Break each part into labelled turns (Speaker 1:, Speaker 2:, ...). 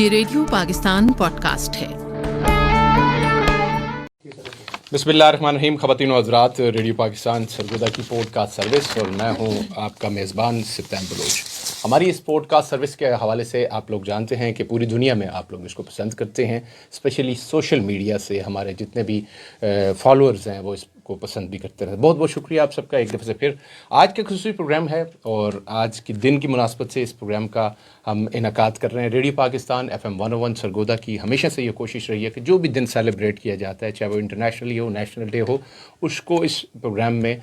Speaker 1: یہ radio Pakistan pod cost ہے۔
Speaker 2: بسم اللہ الرحمن الرحیم۔ خواتین و حضرات، ریڈیو پاکستان سرگودا کی پوڈ کاسٹ سروس اور میں ہوں آپ کا میزبان سپتیم بلوچ۔ ہماری اس پوڈ کاسٹ سروس کے حوالے سے آپ لوگ جانتے ہیں کہ پوری دنیا میں آپ لوگ اس کو پسند کرتے ہیں، اسپیشلی سوشل میڈیا سے ہمارے جتنے بھی فالوورز ہیں وہ اس کو پسند بھی کرتے رہتے ہیں۔ بہت بہت شکریہ آپ سب کا ایک دفعہ سے پھر۔ آج کا خصوصی پروگرام ہے اور آج کے دن کی مناسبت سے اس پروگرام کا ہم انعقاد کر رہے ہیں۔ ریڈیو پاکستان FM 101 سرگودا کی ہمیشہ سے یہ کوشش رہی ہے کہ جو بھی دن سیلیبریٹ کیا جاتا ہے، چاہے وہ انٹرنیشنلی ہو، نیشنل ڈے ہو، اس کو اس پروگرام میں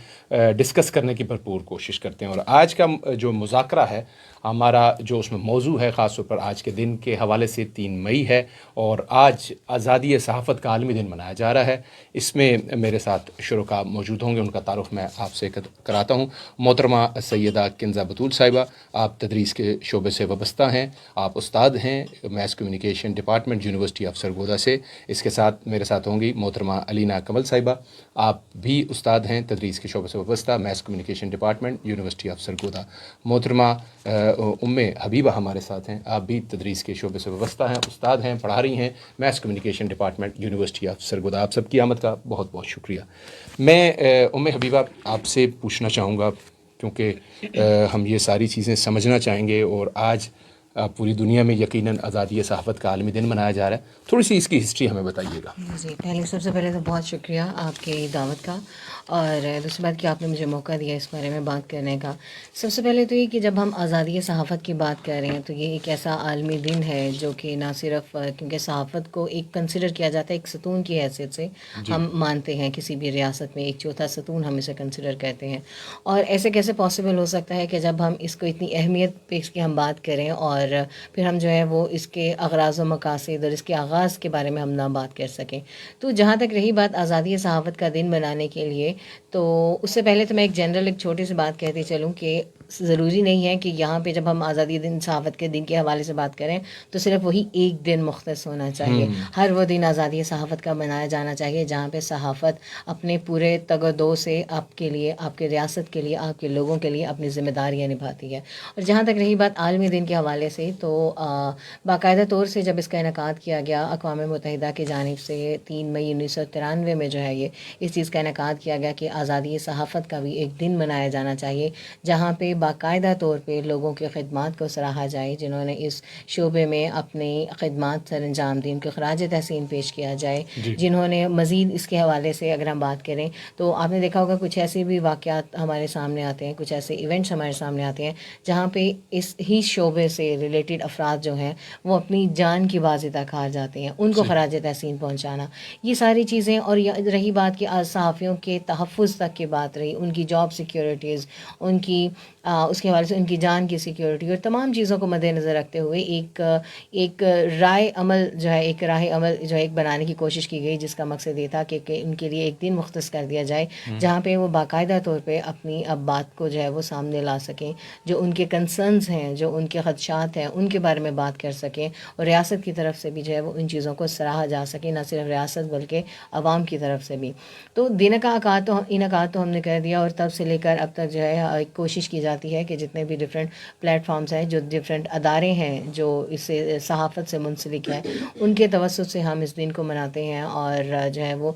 Speaker 2: ڈسکس کرنے کی بھرپور کوشش کرتے ہیں۔ اور آج کا جو مذاکرہ ہے ہمارا، جو اس میں موضوع ہے خاص طور پر آج کے دن کے حوالے سے 3 مئی ہے اور آج آزادی صحافت کا عالمی دن منایا جا رہا ہے۔ اس میں میرے ساتھ شرکاء موجود ہوں گے، ان کا تعارف میں آپ سے کراتا ہوں۔ محترمہ سیدہ کنزہ بطول صاحبہ، آپ تدریس کے شعبے سے وابستہ ہیں، آپ استاد ہیں mass communication department university of Sargodha سے۔ اس کے ساتھ میرے ساتھ ہوں گی محترمہ علینا کمل صاحبہ، آپ بھی استاد ہیں تدریس کے شعبے سے وابستہ mass communication department university of Sargodha. محترمہ ام حبیبہ ہمارے ساتھ ہیں، آپ بھی تدریس کے شعبے سے وابستہ ہیں، استاد ہیں، پڑھا رہی ہیں mass communication department university of Sargodha. آپ سب کی آمد کا بہت بہت شکریہ۔ میں ام حبیبہ آپ سے پوچھنا چاہوں گا، کیونکہ ہم یہ ساری چیزیں سمجھنا چاہیں گے اور آج پوری دنیا میں یقیناً آزادی صحافت کا عالمی دن منایا جا رہا ہے، تھوڑی سی اس کی ہسٹری ہمیں بتائیے گا۔
Speaker 3: جی، سب سے پہلے تو بہت شکریہ آپ کی دعوت کا، اور دوسری بات کہ آپ نے مجھے موقع دیا اس بارے میں بات کرنے کا۔ سب سے پہلے تو یہ کہ جب ہم آزادی صحافت کی بات کر رہے ہیں تو یہ ایک ایسا عالمی دن ہے جو کہ نہ صرف کیونکہ صحافت کو ایک کنسیڈر کیا جاتا ہے ایک ستون کی حیثیت سے ہم مانتے ہیں، کسی بھی ریاست میں ایک چوتھا ستون ہم اسے کنسیڈر کرتے ہیں، اور ایسے کیسے پاسبل ہو سکتا ہے کہ جب ہم اس کو اتنی اہمیت پہ اس کی ہم بات کریں اور پھر ہم جو ہے وہ اس کے اغراض و مقاصد اور اس کے آغاز کے بارے میں ہم نہ بات کر سکیں۔ تو جہاں تک رہی بات آزادی صحافت کا دن منانے کے لیے، تو اس سے پہلے تو میں ایک چھوٹی سی بات کہتی چلوں کہ ضروری نہیں ہے کہ یہاں پہ جب ہم آزادی دن صحافت کے دن کے حوالے سے بات کریں تو صرف وہی ایک دن مختص ہونا چاہیے۔ ہر وہ دن آزادی صحافت کا منایا جانا چاہیے جہاں پہ صحافت اپنے پورے تگ و دو سے آپ کے لیے، آپ کے ریاست کے لیے، آپ کے لوگوں کے لیے اپنی ذمہ داریاں نبھاتی ہے۔ اور جہاں تک رہی بات عالمی دن کے حوالے سے، تو باقاعدہ طور سے جب اس کا انعقاد کیا گیا اقوام متحدہ کی جانب سے 3 مئی 1993 میں جو ہے یہ اس چیز کا انعقاد کیا گیا کہ آزادی صحافت کا بھی ایک دن منایا جانا چاہیے جہاں پہ باقاعدہ طور پہ لوگوں کی خدمات کو سراہا جائے، جنہوں نے اس شعبے میں اپنی خدمات سر انجام دی، ان کو خراج تحسین پیش کیا جائے، جنہوں نے مزید اس کے حوالے سے اگر ہم بات کریں تو آپ نے دیکھا ہوگا کچھ ایسے بھی واقعات ہمارے سامنے آتے ہیں، کچھ ایسے ایونٹس ہمارے سامنے آتے ہیں جہاں پہ اس ہی شعبے سے ریلیٹڈ افراد جو ہیں وہ اپنی جان کی بازی تک ہار جاتے ہیں، ان کو خراج تحسین پہنچانا، یہ ساری چیزیں۔ اور رہی بات کہ صحافیوں کے تحفظ تک کی بات رہی، ان کی جاب سیکیورٹیز، ان کی اس کے حوالے سے ان کی جان کی سیکیورٹی اور تمام چیزوں کو مد نظر رکھتے ہوئے ایک رائے عمل جو ہے، ایک راہ عمل جو ہے ایک بنانے کی کوشش کی گئی، جس کا مقصد یہ تھا کہ ان کے لیے ایک دن مختص کر دیا جائے جہاں پہ وہ باقاعدہ طور پہ اپنی اب بات کو جو ہے وہ سامنے لا سکیں، جو ان کے کنسرنز ہیں، جو ان کے خدشات ہیں، ان کے بارے میں بات کر سکیں، اور ریاست کی طرف سے بھی جو ہے وہ ان چیزوں کو سراہا جا سکے، نہ صرف ریاست بلکہ عوام کی طرف سے بھی۔ تو دن کا انعقاد تو ہم نے کر دیا، اور تب سے لے کر اب تک جو ہے کوشش کی جاتی ہے کہ جتنے بھی ڈفرینٹ پلیٹ فارمز ہیں، جو ڈفرینٹ ادارے ہیں جو اس سے صحافت سے منسلک ہیں، ان کے توسط سے ہم اس دن کو مناتے ہیں، اور جو ہے وہ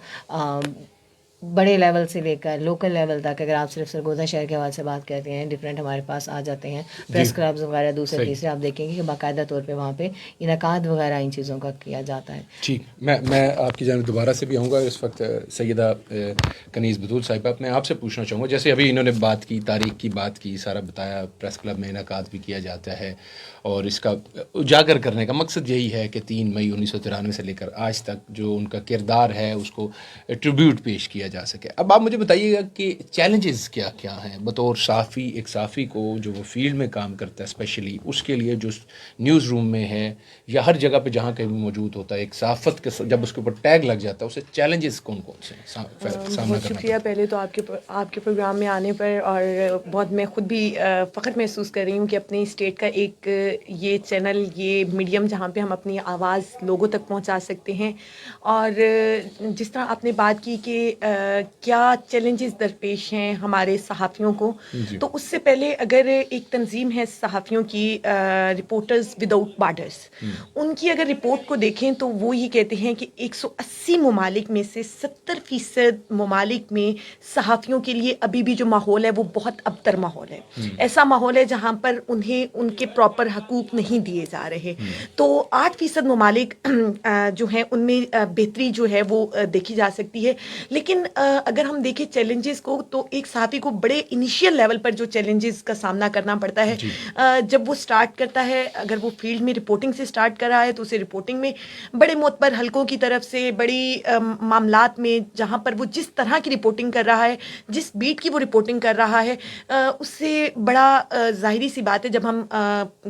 Speaker 3: بڑے لیول سے لے کر لوکل لیول تک، اگر آپ صرف سرگودا شہر کے حوالے سے بات کرتے ہیں، ڈفرینٹ ہمارے پاس آ جاتے ہیں پریس کلبز وغیرہ، دوسرے تیسرے، آپ دیکھیں گے کہ باقاعدہ طور پہ وہاں پہ انعقاد وغیرہ ان چیزوں کا کیا جاتا ہے۔
Speaker 2: ٹھیک، میں آپ کی جانب دوبارہ سے بھی آؤں گا۔ اس وقت سیدہ کنیز بطول صاحبہ، میں آپ سے پوچھنا چاہوں گا، جیسے ابھی انہوں نے بات کی، تاریخ کی بات کی، سارا بتایا، پریس کلب میں انعقاد بھی کیا جاتا ہے، اور اس کا اجاگر کرنے کا مقصد یہی ہے کہ 3 مئی 1993 سے لے کر آج تک جو ان کا کردار ہے اس کو ٹریبیوٹ پیش کیا جا سکے۔ اب آپ مجھے بتائیے گا کہ چیلنجز کیا کیا ہیں بطور صحافی، ایک صحافی کو جو وہ فیلڈ میں کام کرتا ہے، اسپیشلی اس کے لیے جو نیوز روم میں ہے یا ہر جگہ پہ جہاں کہیں موجود ہوتا ہے، ایک صحافت کے جب اس کے اوپر ٹیگ لگ جاتا ہے، اسے چیلنجز کون کون سے
Speaker 4: بہت شکریہ پہلے تو آپ کے پروگرام میں آنے پر، اور بہت میں خود بھی فخر محسوس کر رہی ہوں کہ اپنی اسٹیٹ کا ایک یہ چینل، یہ میڈیم جہاں پہ ہم اپنی آواز لوگوں تک پہنچا سکتے ہیں۔ اور جس طرح آپ نے بات کی کہ کیا چیلنجز درپیش ہیں ہمارے صحافیوں کو. تو اس سے پہلے اگر ایک تنظیم ہے صحافیوں کی رپورٹرز وداؤٹ بارڈرز, ان کی اگر رپورٹ کو دیکھیں تو وہ یہ کہتے ہیں کہ 180 ممالک میں سے 70% ممالک میں صحافیوں کے لیے ابھی بھی جو ماحول ہے وہ بہت ابتر ماحول ہے. ایسا ماحول ہے جہاں پر انہیں ان کے پراپر حقوق نہیں دیے جا رہے. تو 8% ممالک جو ہیں ان میں بہتری جو ہے وہ دیکھی جا سکتی ہے. لیکن اگر ہم دیکھیں چیلنجز کو تو ایک صحافی کو بڑے انیشیل لیول پر جو چیلنجز کا سامنا کرنا پڑتا ہے جب وہ سٹارٹ کرتا ہے, اگر وہ فیلڈ میں رپورٹنگ سے سٹارٹ کر رہا ہے تو اسے رپورٹنگ میں بڑے معتبر حلقوں کی طرف سے بڑی معاملات میں جہاں پر وہ جس طرح کی رپورٹنگ کر رہا ہے, جس بیٹ کی وہ رپورٹنگ کر رہا ہے, اس سے بڑا ظاہری سی بات ہے جب ہم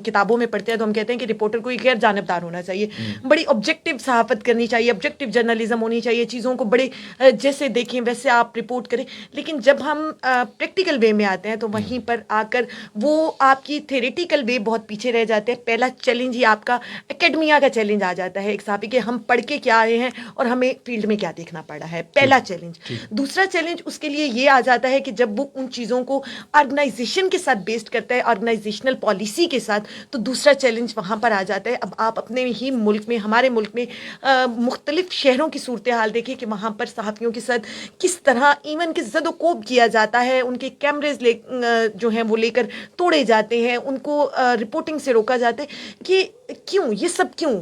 Speaker 4: کتابوں میں پڑھتے ہیں تو ہم کہتے ہیں کہ رپورٹر کو غیر جانبدار ہونا چاہیے, بڑی آبجیکٹیو صحافت کرنی چاہیے, آبجیکٹیو جرنلزم ہونی چاہیے, چیزوں کو بڑے جیسے دیکھیں ویسے آپ رپورٹ کریں. لیکن جب ہم پریکٹیکل وے میں آتے ہیں تو وہیں پر آ کر وہ آپ کی تھیریٹیکل وے بہت پیچھے رہ جاتے ہیں. پہلا چیلنج ہی آپ کا اکیڈمیا کا چیلنج آ جاتا ہے ایک صحافی کہ ہم پڑھ کے کیا آئے ہیں اور ہمیں فیلڈ میں کیا دیکھنا پڑا ہے, پہلا چیلنج. دوسرا چیلنج اس کے لیے یہ آ جاتا ہے کہ جب وہ ان چیزوں کو آرگنائزیشن کے ساتھ بیسڈ کرتا ہے, آرگنائزیشنل پالیسی کے ساتھ, تو دوسرا چیلنج وہاں پر آ جاتا ہے. اب آپ اپنے ہی ملک میں, ہمارے ملک میں مختلف شہروں کی صورتحال دیکھیں کہ وہاں پر صحافیوں کے ساتھ کس طرح ایون کہ زد و کوب کیا جاتا ہے, ان کے کیمریز جو ہیں وہ لے کر توڑے جاتے ہیں, ان کو رپورٹنگ سے روکا جاتا ہے. کہ کیوں, یہ سب کیوں؟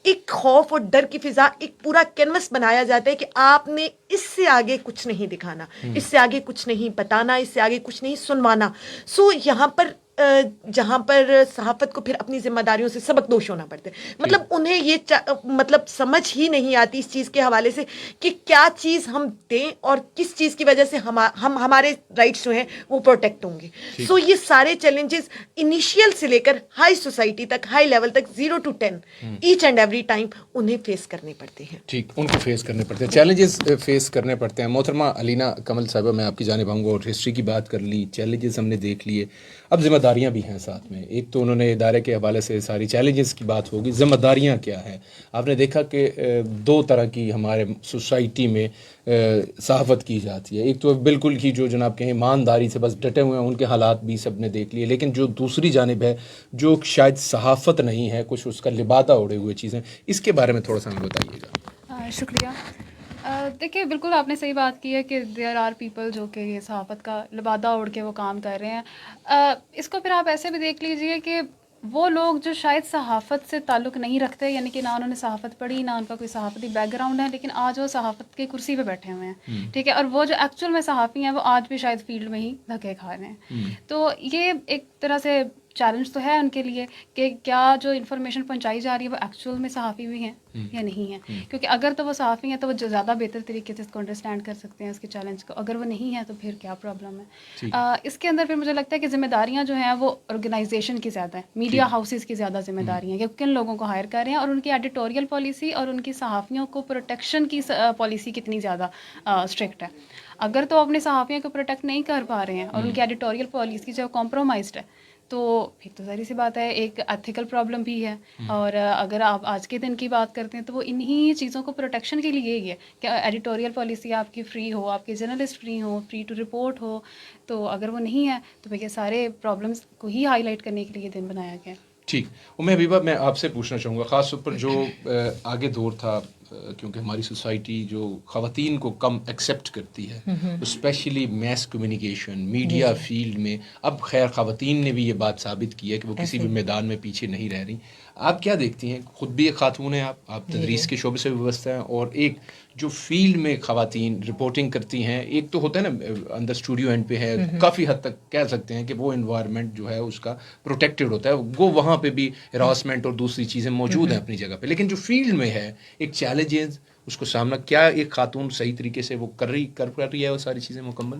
Speaker 4: ایک خوف اور ڈر کی فضا, ایک پورا کینوس بنایا جاتا ہے کہ آپ نے اس سے آگے کچھ نہیں دکھانا, اس سے آگے کچھ نہیں بتانا, اس سے آگے کچھ نہیں سنوانا. سو یہاں پر جہاں پر صحافت کو پھر اپنی ذمہ داریوں سے سبق دوش ہونا پڑتا ہے. مطلب انہیں یہ مطلب سمجھ ہی نہیں آتی اس چیز کے حوالے سے کہ کیا چیز ہم دیں اور کس چیز کی وجہ سے ہمارے رائٹس جو ہیں وہ پروٹیکٹ ہوں گے. سو یہ سارے چیلنجز انیشیل سے لے کر ہائی سوسائٹی تک, ہائی لیول تک, 0 to 10 each and every time انہیں فیس کرنے پڑتے ہیں.
Speaker 2: ٹھیک, ان کو فیس کرنے پڑتے ہیں, چیلنجز فیس کرنے پڑتے ہیں. محترمہ علینا کمل صاحبہ, میں آپ کی جانب آؤں گا. اور ہسٹری کی بات کر لی, چیلنجز ہم نے دیکھ لیے, اب ذمہ داریاں بھی ہیں ساتھ میں. ایک تو انہوں نے ادارے کے حوالے سے ساری چیلنجز کی بات ہوگی, ذمہ داریاں کیا ہیں. آپ نے دیکھا کہ دو طرح کی ہمارے سوسائٹی میں صحافت کی جاتی ہے. ایک تو بالکل ہی جو جناب کہیں ایمانداری سے بس ڈٹے ہوئے ہیں, ان کے حالات بھی سب نے دیکھ لیے. لیکن جو دوسری جانب ہے جو شاید صحافت نہیں ہے, کچھ اس کا لبادہ اوڑے ہوئے چیزیں, اس کے بارے میں تھوڑا سا ہمیں بتائیے گا.
Speaker 5: شکریہ. دیکھیے بالکل آپ نے صحیح بات کی ہے کہ دیر آر پیپل جو کہ یہ صحافت کا لبادہ اوڑھ کے وہ کام کر رہے ہیں. اس کو پھر آپ ایسے بھی دیکھ لیجئے کہ وہ لوگ جو شاید صحافت سے تعلق نہیں رکھتے, یعنی کہ نہ انہوں نے صحافت پڑھی, نہ ان کا کوئی صحافتی بیک گراؤنڈ ہے, لیکن آج وہ صحافت کی کرسی پہ بیٹھے ہوئے ہیں, ٹھیک ہے, اور وہ جو ایکچوئل میں صحافی ہیں وہ آج بھی شاید فیلڈ میں ہی دھکے کھا رہے ہیں. تو یہ ایک طرح سے چیلنج تو ہے ان کے لیے کہ کیا جو انفارمیشن پہنچائی جا رہی ہے وہ ایکچوئل میں صحافی بھی ہیں یا نہیں ہیں. کیونکہ اگر تو وہ صحافی ہیں تو وہ زیادہ بہتر طریقے سے اس کو انڈرسٹینڈ کر سکتے ہیں اس کے چیلنج کو. اگر وہ نہیں ہیں تو پھر کیا پرابلم ہے. اس کے اندر پھر مجھے لگتا ہے کہ ذمہ داریاں جو ہیں وہ آرگنائزیشن کی زیادہ ہیں, میڈیا ہاؤسز کی زیادہ ذمہ داریاں ہیں کہ کن لوگوں کو ہائر کر رہے ہیں اور ان کی ایڈیٹوریل پالیسی اور ان کی صحافیوں کو پروٹیکشن کی پالیسی کتنی زیادہ اسٹرکٹ ہے. اگر تو اپنے صحافیوں کو پروٹیکٹ نہیں کر پا رہے ہیں اور ان کی ایڈیٹوریل پالیسی جو کمپرومائزڈ ہے تو پھر تو ظاہر سی بات ہے ایک ایتھیکل پرابلم بھی ہے. اور اگر آپ آج کے دن کی بات کرتے ہیں تو وہ انہی چیزوں کو پروٹیکشن کے لیے ہی ہے کہ ایڈیٹوریل پالیسی آپ کی فری ہو, آپ کے جرنلسٹ فری ہو, فری ٹو رپورٹ ہو. تو اگر وہ نہیں ہے تو پھر یہ سارے پرابلمس کو ہی ہائی لائٹ کرنے کے لیے دن بنایا گیا.
Speaker 2: ٹھیک. حبیبہ, میں آپ سے پوچھنا چاہوں گا خاص طور پر جو آگے دور تھا, کیونکہ ہماری سوسائٹی جو خواتین کو کم ایکسیپٹ کرتی ہے, specially mass communication media field میں, اب خیر خواتین نے بھی یہ بات ثابت کی ہے کہ وہ کسی بھی میدان میں پیچھے نہیں رہ رہی. آپ کیا دیکھتی ہیں, خود بھی ایک خاتون ہیں آپ تدریس کے شعبے سے بھی وابستہ ہیں, اور ایک جو فیلڈ میں خواتین رپورٹنگ کرتی ہیں, ایک تو ہوتا ہے نا اندر اسٹوڈیو اینڈ پہ ہے, کافی حد تک کہہ سکتے ہیں کہ وہ انوائرمنٹ جو ہے اس کا پروٹیکٹیڈ ہوتا ہے, وہ وہاں پہ بھی ہراسمنٹ اور دوسری چیزیں موجود ہیں اپنی جگہ پہ. لیکن جو فیلڈ میں ہے ایک چیلنجز, اس کو سامنا کیا ایک خاتون صحیح طریقے سے وہ کر رہی ہے وہ ساری چیزیں مکمل؟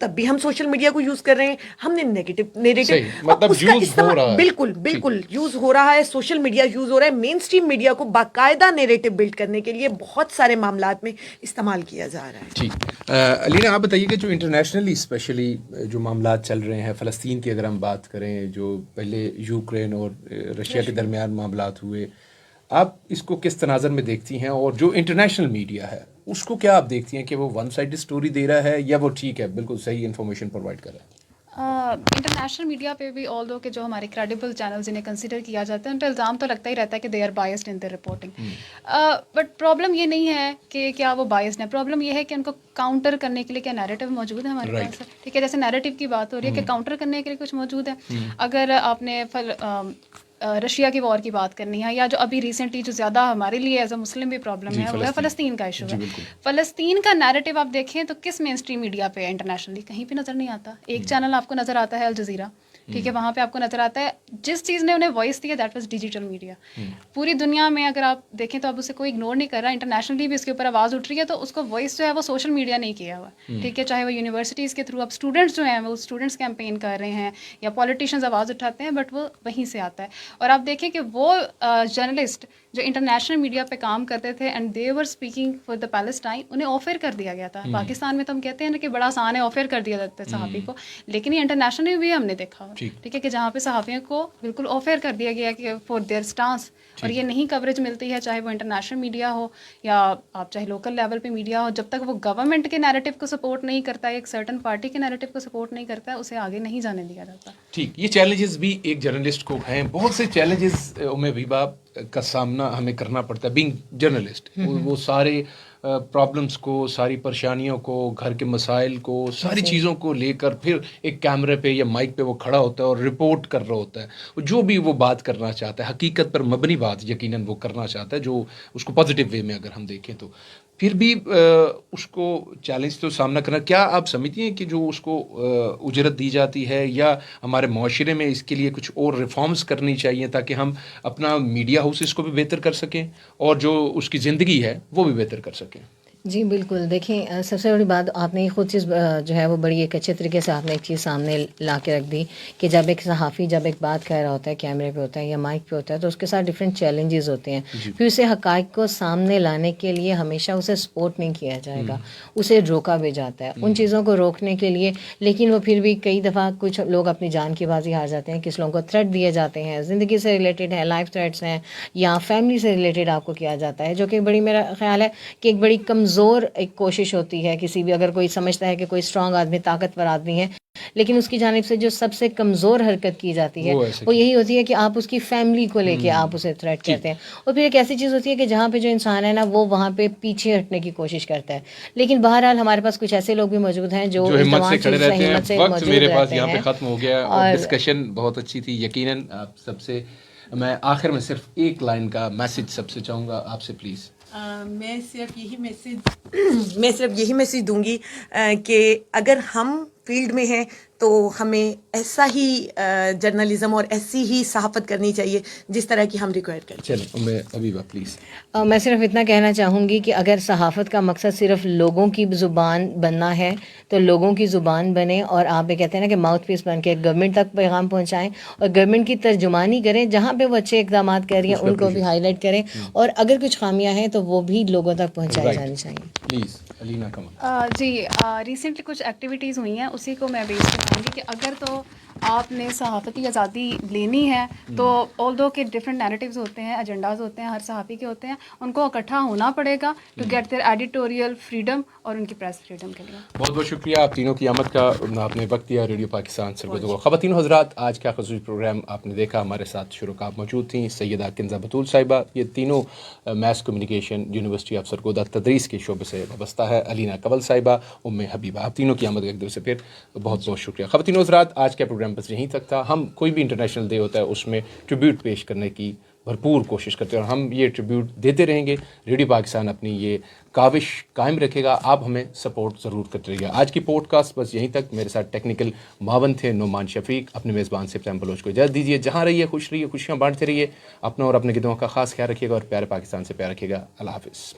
Speaker 4: تب بھی ہم سوشل میڈیا کو یوز کر رہے ہیں. ہم نے نیگیٹو نیریٹو
Speaker 2: مطلب یوز ہو رہا ہے,
Speaker 4: بالکل یوز ہو رہا ہے, سوشل میڈیا یوز ہو رہا ہے, مین اسٹریم میڈیا کو باقاعدہ نیریٹو بلڈ کرنے کے لیے بہت سارے معاملات میں استعمال کیا جا رہا ہے.
Speaker 2: ٹھیک. علینا آپ بتائیے کہ جو انٹرنیشنلی اسپیشلی جو معاملات چل رہے ہیں, فلسطین کی اگر ہم بات کریں, جو پہلے یوکرین اور رشیا کے درمیان معاملات ہوئے, آپ اس کو کس تناظر میں دیکھتی ہیں؟ اور جو انٹرنیشنل میڈیا ہے اس کو کیا آپ دیکھتی ہیں کہ وہ ون سائڈ اسٹوری دے رہا ہے یا وہ ٹھیک ہے بالکل صحیح انفارمیشن پرووائڈ کر رہا ہے؟
Speaker 5: انٹرنیشنل میڈیا پہ بھی آل دو کہ جو ہمارے کریڈیبل چینلز انہیں کنسیڈر کیا جاتا ہے, ان پہ الزام تو لگتا ہی رہتا ہے کہ they are biased in their reporting. But problem یہ نہیں ہے کہ کیا وہ بائسڈ ہیں, پرابلم یہ ہے کہ ان کو کاؤنٹر کرنے کے لیے کیا نیریٹو موجود ہے ہمارے پاس. ٹھیک ہے, جیسے نیریٹو کی بات ہو رہی ہے کہ کاؤنٹر کرنے کے لیے کچھ موجود ہے. اگر آپ نے رشیا کی وار کی بات کرنی ہے, یا جو ابھی ریسنٹلی جو زیادہ ہمارے لیے ایز اے مسلم بھی پرابلم ہے, وہ ہے فلسطین کا ایشو ہے. فلسطین کا نیریٹو آپ دیکھیں تو کس مین اسٹریم میڈیا پہ انٹرنیشنلی کہیں پہ نظر نہیں آتا. ایک چینل آپ کو نظر آتا ہے الجزیرہ, ٹھیک ہے, وہاں پہ آپ کو نظر آتا ہے جس چیز نے انہیں وائس دیا دیٹ واز ڈیجیٹل میڈیا. پوری دنیا میں اگر آپ دیکھیں تو اب اسے کوئی اگنور نہیں کر رہا, انٹرنیشنلی بھی اس کے اوپر آواز اٹھ رہی ہے, تو اس کو وائس جو ہے وہ سوشل میڈیا نہیں کیا ہوا. ٹھیک ہے, چاہے وہ یونیورسٹیز کے تھرو اب اسٹوڈنٹس جو ہیں وہ اسٹوڈنٹس کیمپین کر رہے ہیں یا پولیٹیشینز آواز اٹھاتے ہیں, بٹ وہ وہیں سے آتا ہے. اور آپ دیکھیں کہ وہ جرنلسٹ جو انٹرنیشنل میڈیا پہ کام کرتے تھے and they were speaking for the Palestine, انہیں آفر کر دیا گیا تھا. پاکستان میں تو ہم کہتے ہیں نا کہ بڑا آسان ہے, آفر کر دیا جاتا ہے صحافی کو, لیکن یہ انٹرنیشنلی بھی ہم نے دیکھا ہوا. ٹھیک ہے, کہ جہاں پہ صحافیوں کو بالکل آفر کر دیا گیا کہ فار دیئر اسٹانس, اور یہ نہیں کوریج ملتی ہے, چاہے وہ انٹرنیشنل میڈیا ہو یا آپ چاہے لوکل لیول پہ میڈیا ہو, جب تک وہ گورنمنٹ کے نیریٹو کو سپورٹ نہیں کرتا ہے, ایک سرٹن پارٹی کے نیریٹو کو سپورٹ نہیں کرتا ہے, اسے آگے نہیں جانے دیا جاتا.
Speaker 2: ٹھیک, یہ چیلنجز بھی ایک جرنلسٹ کو ہیں, بہت سے چیلنجز حبیبہ کا سامنا ہمیں کرنا پڑتا ہے بینگ جرنلسٹ. وہ سارے پرابلمس کو, ساری پریشانیوں کو, گھر کے مسائل کو, ساری چیزوں کو لے کر پھر ایک کیمرے پہ یا مائک پہ وہ کھڑا ہوتا ہے اور رپورٹ کر رہا ہوتا ہے جو بھی وہ بات کرنا چاہتا ہے, حقیقت پر مبنی بات یقیناً وہ کرنا چاہتا ہے, جو اس کو پازیٹیو وے میں اگر ہم دیکھیں تو پھر بھی اس کو چیلنج تو سامنا کرنا. کیا آپ سمجھتی ہیں کہ جو اس کو اجرت دی جاتی ہے, یا ہمارے معاشرے میں اس کے لیے کچھ اور ریفارمز کرنی چاہیے تاکہ ہم اپنا میڈیا ہاؤس اس کو بھی بہتر کر سکیں اور جو اس کی زندگی ہے وہ بھی بہتر کر سکیں؟
Speaker 3: جی بالکل. دیکھیں, سب سے بڑی بات آپ نے خود چیز جو ہے وہ بڑی ایک اچھے طریقے سے آپ نے ایک چیز سامنے لا کے رکھ دی کہ جب ایک صحافی جب ایک بات کہہ رہا ہوتا ہے, کیمرے پہ ہوتا ہے یا مائک پہ ہوتا ہے, تو اس کے ساتھ ڈفرینٹ چیلنجز ہوتے ہیں. پھر اسے حقائق کو سامنے لانے کے لیے ہمیشہ اسے سپورٹ نہیں کیا جائے گا, اسے روکا بھی جاتا ہے ان چیزوں کو روکنے کے لیے. لیکن وہ پھر بھی کئی دفعہ کچھ لوگ اپنی جان کی بازی ہار جاتے ہیں, کچھ لوگوں کو تھریٹ دیے جاتے ہیں, زندگی سے ریلیٹڈ ہے, لائف تھریٹس ہیں, یا فیملی سے ریلیٹڈ آپ کو کیا جاتا ہے, جو کہ بڑی میرا خیال ہے کہ ایک بڑی کمزور ایک کوشش ہوتی ہے کسی بھی, اگر کوئی سمجھتا ہے کہ کوئی اسٹرانگ آدمی, طاقتور آدمی ہے, لیکن اس کی جانب سے جو سب سے کمزور حرکت کی جاتی ہے وہ یہی ہوتی ہے کہ آپ اس کی فیملی کو لے کے آپ اسے تھریٹ کرتے ہیں. اور پھر ایک ایسی چیز ہوتی ہے کہ جہاں پہ جو انسان ہے نا وہ وہاں پہ پیچھے ہٹنے کی کوشش کرتا ہے. لیکن بہرحال ہمارے پاس کچھ ایسے لوگ بھی موجود ہیں جو
Speaker 2: ہمت سے کھڑے رہتے ہیں. وقت میرے پاس یہاں پہ ختم ہو گیا اور ڈسکشن بہت اچھی تھی یقیناً. آپ سب سے میں آخر میں صرف ایک لائن کا میسج سب سے چاہوں گا آپ سے, پلیز.
Speaker 4: میں صرف یہی میسج دوں گی کہ اگر ہم فیلڈ میں ہیں تو ہمیں ایسا ہی جرنلزم اور ایسی ہی صحافت کرنی چاہیے جس طرح کی ہم ریکوائر کریں.
Speaker 2: چلیں حبیبہ پلیز.
Speaker 3: میں صرف اتنا کہنا چاہوں گی کہ اگر صحافت کا مقصد صرف لوگوں کی زبان بننا ہے تو لوگوں کی زبان بنے, اور آپ یہ کہتے ہیں نا کہ ماؤتھ پیس بن کے گورنمنٹ تک پیغام پہنچائیں اور گورنمنٹ کی ترجمانی کریں, جہاں پہ وہ اچھے اقدامات کر رہی ہیں ان کو بھی ہائی لائٹ کریں, اور اگر کچھ خامیاں ہیں تو وہ بھی لوگوں تک پہنچائی جانی چاہیے.
Speaker 2: پلیز علینا کمل.
Speaker 5: جی, ریسنٹلی کچھ ایکٹیویٹیز ہوئی ہیں, اسی کو میں بیس کروں گی کہ اگر تو آپ نے صحافتی آزادی لینی ہے تو آل دو کے ڈفرینٹ نیریٹیوز ہوتے ہیں, ایجنڈاز ہوتے ہیں, ہر صحافی کے ہوتے ہیں, ان کو اکٹھا ہونا پڑے گا to get their editorial freedom اور ان کی پریس فریڈم کے لیے.
Speaker 2: بہت بہت شکریہ آپ تینوں کی آمد کا, آپ نے وقت دیا ریڈیو پاکستان سرگودا کو. خواتین و حضرات, آج کا خصوصی پروگرام آپ نے دیکھا, ہمارے ساتھ شرکاء موجود تھیں. سیدہ کنزہ بطول صاحبہ, یہ تینوں mass communication university of Sargodha تدریس کے شعبے سے وابستہ ہے. علینا کنول صاحبہ, ام حبیبہ, آپ تینوں کی آمد کا ایک دوسرے پھر بہت بہت شکریہ. خواتین و حضرات, آج کا پروگرام بس یہیں تک تھا. ہم کوئی بھی انٹرنیشنل ڈے ہوتا ہے اس میں ٹریبیوٹ پیش کرنے کی بھرپور کوشش کرتے ہیں, اور ہم یہ ٹریبیوٹ دیتے رہیں گے. ریڈیو پاکستان اپنی یہ کاوش قائم رکھے گا, آپ ہمیں سپورٹ ضرور کرتے رہیے گا. آج کی پوڈ کاسٹ بس یہیں تک. میرے ساتھ ٹیکنیکل معاون تھے نعمان شفیق. اپنے میزبان سپتیم بلوچ کو اجازت دیجیے. جہاں رہیے خوش رہیے, خوشیاں بانٹتے رہیے, اپنا اور اپنے گدوں کا خاص خیال رکھیے گا, اور پیارے پاکستان سے پیار رکھیے گا. اللہ حافظ.